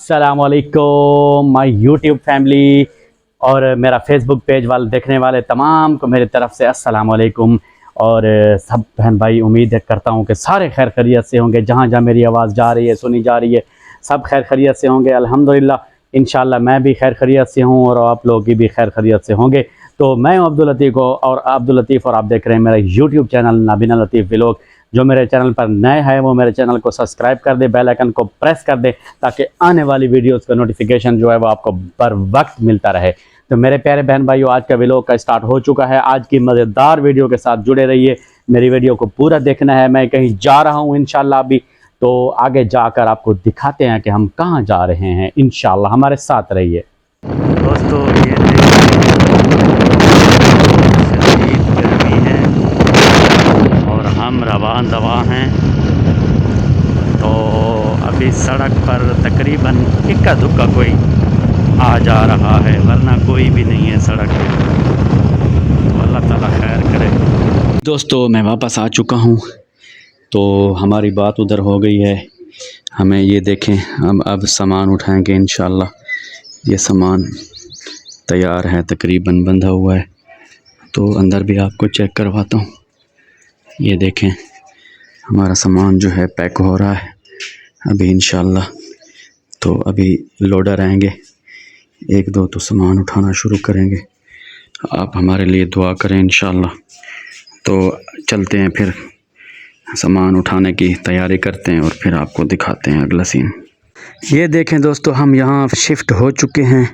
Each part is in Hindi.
अस्सलामुअलैकुम माय यूट्यूब फैमिली और मेरा फेसबुक पेज वाले देखने वाले तमाम को मेरी तरफ से अस्सलामुअलैकुम। और सब बहन भाई उम्मीद करता हूँ कि सारे खैर खैरियत से होंगे। जहाँ जहाँ मेरी आवाज़ जा रही है सुनी जा रही है सब खैर खैरियत से होंगे अल्हम्दुलिल्लाह। इंशाल्लाह मैं भी खैर खैरियत से हूँ और आप लोग भी खैर खैरियत से होंगे। तो मैं हूँ अब्दुल लतीफ़ और आप देख रहे हैं मेरा यूट्यूब चैनल नाबीना लतीफ़ व्लॉग। जो मेरे चैनल पर नए हैं वो मेरे चैनल को सब्सक्राइब कर दे, बेल आइकन को प्रेस कर दे ताकि आने वाली वीडियोस का नोटिफिकेशन जो है वो आपको बर वक्त मिलता रहे। तो मेरे प्यारे बहन भाइयों, आज का व्लॉग का स्टार्ट हो चुका है। आज की मज़ेदार वीडियो के साथ जुड़े रहिए, मेरी वीडियो को पूरा देखना है। मैं कहीं जा रहा हूँ इंशाल्लाह अभी, तो आगे जाकर आपको दिखाते हैं कि हम कहाँ जा रहे हैं। इंशाल्लाह हमारे साथ रहिए दोस्तों। ये गर्मी है और हम रवान दवा हैं, तो अभी सड़क पर तकरीबन इक्का दुक्का कोई आ जा रहा है, वरना कोई भी नहीं है सड़क पे। तो अल्लाह ताला खैर करे। दोस्तों मैं वापस आ चुका हूँ, तो हमारी बात उधर हो गई है। हमें ये देखें, हम अब सामान उठाएंगे इंशाल्लाह। ये सामान तैयार है, तकरीबन बंधा हुआ है, तो अंदर भी आपको चेक करवाता हूँ। ये देखें हमारा सामान जो है पैक हो रहा है अभी इंशाल्लाह। तो अभी लोडर आएंगे, एक दो तो सामान उठाना शुरू करेंगे। आप हमारे लिए दुआ करें इंशाल्लाह। तो चलते हैं, फिर सामान उठाने की तैयारी करते हैं और फिर आपको दिखाते हैं अगला सीन। ये देखें दोस्तों, हम यहाँ शिफ्ट हो चुके हैं।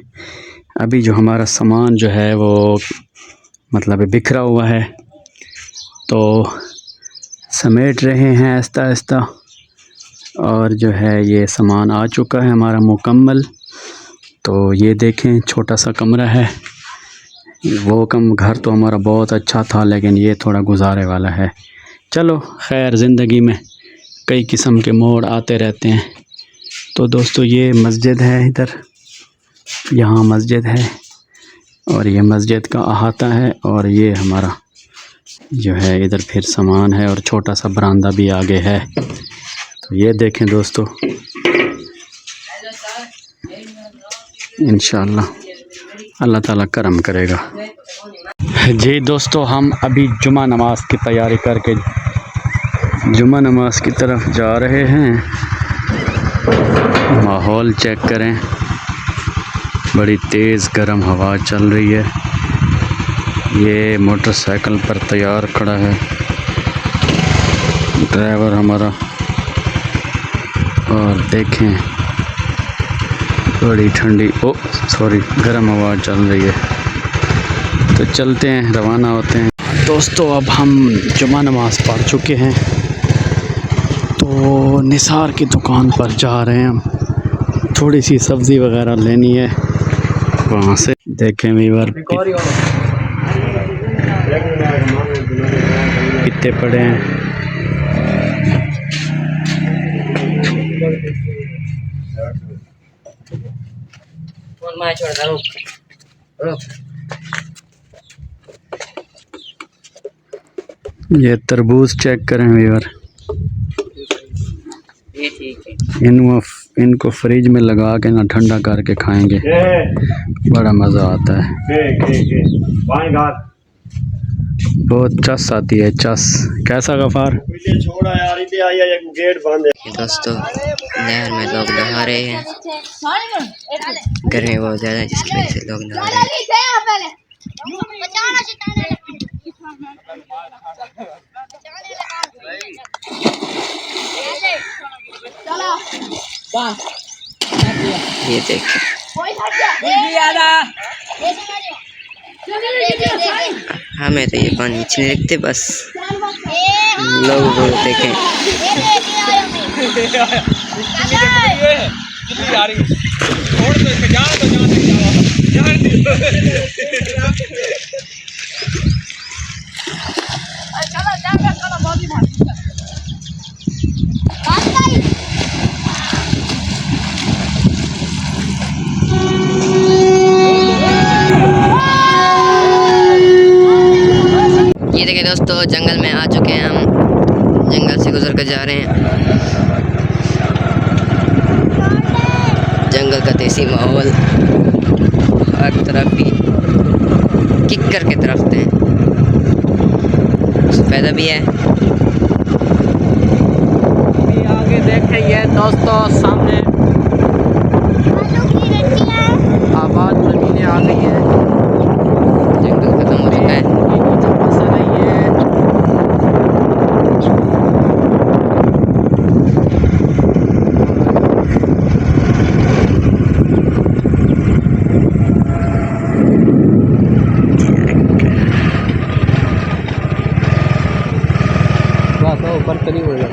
अभी जो हमारा सामान जो है वो मतलब बिखरा हुआ है, तो समेट रहे हैं आहिस्ता आहिस्ता। और जो है ये सामान आ चुका है हमारा मुकम्मल। तो ये देखें छोटा सा कमरा है। वो घर तो हमारा बहुत अच्छा था, लेकिन ये थोड़ा गुजारे वाला है। चलो खैर, ज़िंदगी में कई किस्म के मोड़ आते रहते हैं। तो दोस्तों ये मस्जिद है, इधर यहाँ मस्जिद है और ये मस्जिद का अहाता है। और ये हमारा जो है इधर फिर सामान है और छोटा सा बरामदा भी आगे है। तो ये देखें दोस्तों, इंशाल्लाह अल्लाह ताला करम करेगा। जी दोस्तों, हम अभी जुमा नमाज की तैयारी करके जुमा नमाज की तरफ जा रहे हैं। माहौल चेक करें, बड़ी तेज़ गर्म हवा चल रही है। ये मोटरसाइकिल पर तैयार खड़ा है ड्राइवर हमारा। और देखें बड़ी ठंडी गर्म हवा चल रही है। तो चलते हैं, रवाना होते हैं। दोस्तों अब हम जुमा नमाज पढ़ चुके हैं, तो निसार की दुकान पर जा रहे हैं हम। थोड़ी सी सब्ज़ी वगैरह लेनी है वहाँ से। देखें वीवर कितने पड़े हैं। ये तरबूज चेक करें वीवर, इनको फ्रिज में लगा के ना ठंडा करके खाएंगे, बड़ा मज़ा आता है। बहुत चस आती है, चस। कैसा गफ़ार? दोस्तों नहर में लोग नहा रहे हैं, गर्मी बहुत ज़्यादा है जिसकी वजह से लोग नहा रहे हैं। ये देखिए हमें तो ये पानी अच्छे नहीं लगते, बस लोग देखें। ये देखिए दोस्तों, जंगल में आ चुके हैं हम, जंगल से गुजर कर जा रहे हैं। जंगल का देसी माहौल, हर तरफ ही किक्कर के दरख्त हैं, फायदा भी है। अभी आगे देखेंगे दोस्तों, सामने आबाद ज़मीनें आ गई हैं, जंगल खत्म हो चुका है। फसल है ये। ऊपर करीब हो गया।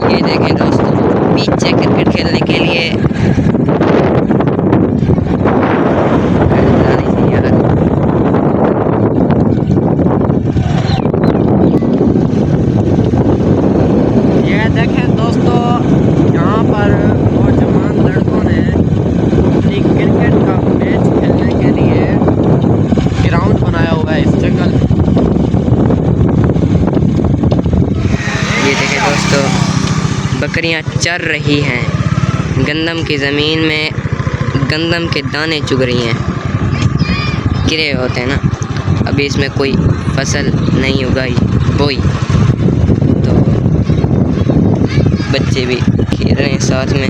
ये देखें दोस्तों, पीछे क्रिकेट खेलने के लिए ये देखें दोस्तों, यहाँ पर नौजवान लड़कों ने अपनी क्रिकेट का मैच खेलने के लिए ग्राउंड बनाया हुआ है इस जंगल में। ये देखें दोस्तों, बकरियां चर रही हैं, गंदम की ज़मीन में गंदम के दाने चुग रही हैं, गिरे होते हैं ना। अभी इसमें कोई फसल नहीं उगाई बोई, तो बच्चे भी खेल रहे हैं साथ में।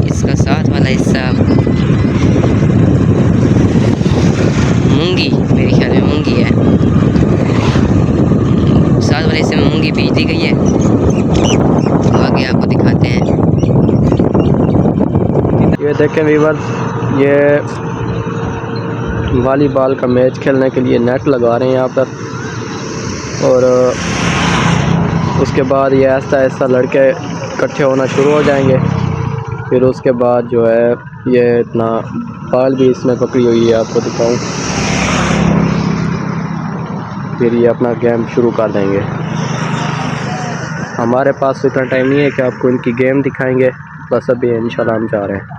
इसका साथ वाला हिस्सा मूंगी, मेरे ख्याल में मूंगी है, साथ वाले हिस्से में मूंगी बीज दी गई है। तो आगे आपको दिखाते हैं। ये देखें वीवर्स, ये वॉलीबॉल का मैच खेलने के लिए नेट लगा रहे हैं यहाँ पर, और उसके बाद ये ऐसा ऐसा लड़के इकट्ठे होना शुरू हो जाएंगे। फिर उसके बाद जो है ये इतना बाल भी इसमें पकड़ी हुई है, आपको दिखाऊं। फिर ये अपना गेम शुरू कर देंगे। हमारे पास इतना टाइम नहीं है कि आपको इनकी गेम दिखाएंगे, बस अभी इंशाल्लाह हम जा रहे हैं।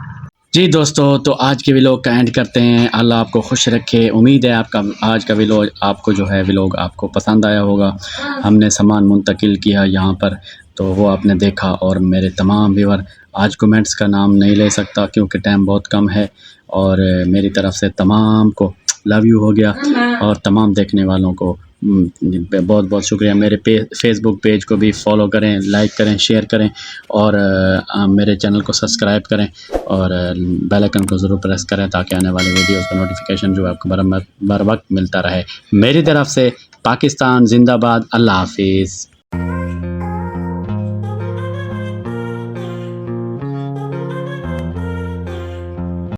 जी दोस्तों, तो आज के व्लॉग का एंड करते हैं। अल्लाह आपको खुश रखे। उम्मीद है आपका आज का व्लॉग आपको जो है व्लॉग आपको पसंद आया होगा। हमने सामान मुंतकिल किया यहाँ पर, तो वो आपने देखा। और मेरे तमाम व्यूअर, आज कमेंट्स का नाम नहीं ले सकता क्योंकि टाइम बहुत कम है, और मेरी तरफ से तमाम को लव यू हो गया, और तमाम देखने वालों को बहुत बहुत शुक्रिया। मेरे फेसबुक पेज को भी फॉलो करें, लाइक करें, शेयर करें, और मेरे चैनल को सब्सक्राइब करें, और बेल आइकन को ज़रूर प्रेस करें ताकि आने वाले वीडियोस का नोटिफिकेशन जो है आपको बर वक्त मिलता रहे। मेरी तरफ से पाकिस्तान जिंदाबाद। अल्लाह हाफिज़।